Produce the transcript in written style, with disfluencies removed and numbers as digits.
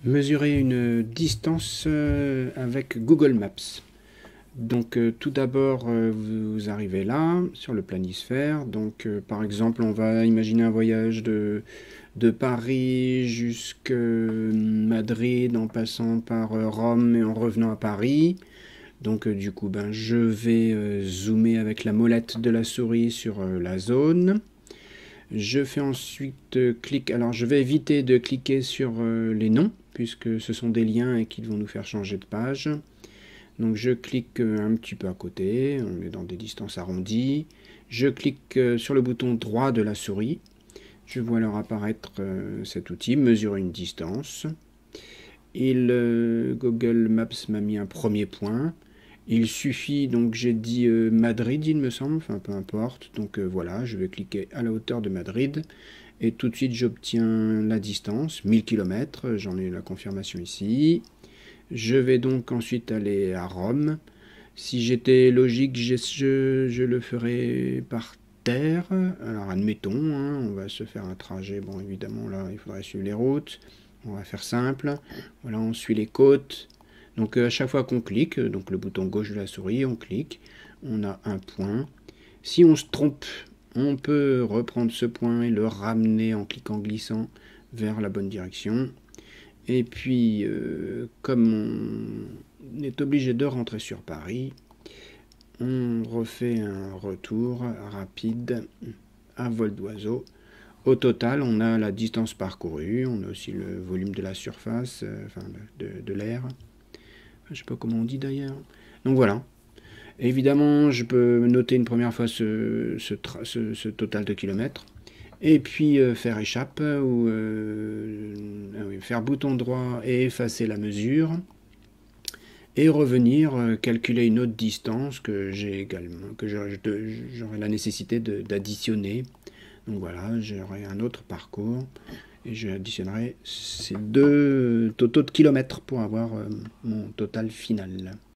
Mesurer une distance avec Google Maps. Donc tout d'abord, vous arrivez là, sur le planisphère. Donc par exemple, on va imaginer un voyage de Paris jusqu'à Madrid en passant par Rome et en revenant à Paris. Donc du coup, je vais zoomer avec la molette de la souris sur la zone. Je fais ensuite clic. Alors je vais éviter de cliquer sur les noms, puisque ce sont des liens et qu'ils vont nous faire changer de page. Donc je clique un petit peu à côté, on est dans des distances arrondies. Je clique sur le bouton droit de la souris. Je vois alors apparaître cet outil, mesurer une distance. Google Maps m'a mis un premier point. Il suffit, donc j'ai dit Madrid, il me semble, enfin peu importe. Donc voilà, je vais cliquer à la hauteur de Madrid. Et tout de suite, j'obtiens la distance, 1000 km, j'en ai eu la confirmation ici. Je vais donc ensuite aller à Rome. Si j'étais logique, je le ferais par terre. Alors admettons, hein, on va se faire un trajet. Bon, évidemment, là, il faudrait suivre les routes. On va faire simple. Voilà, on suit les côtes. Donc à chaque fois qu'on clique, donc le bouton gauche de la souris, on clique, on a un point. Si on se trompe, on peut reprendre ce point et le ramener en cliquant glissant vers la bonne direction. Et puis, comme on est obligé de rentrer sur Paris, on refait un retour rapide à vol d'oiseau. Au total, on a la distance parcourue, on a aussi le volume de la surface, enfin de l'air. Je ne sais pas comment on dit d'ailleurs. Donc voilà. Évidemment, je peux noter une première fois ce total de kilomètres. Et puis faire échappe ou faire bouton droit et effacer la mesure. Et revenir calculer une autre distance que j'ai également, que j'aurai la nécessité d'additionner. Donc voilà, j'aurai un autre parcours et j'additionnerai ces deux totaux de kilomètres pour avoir mon total final.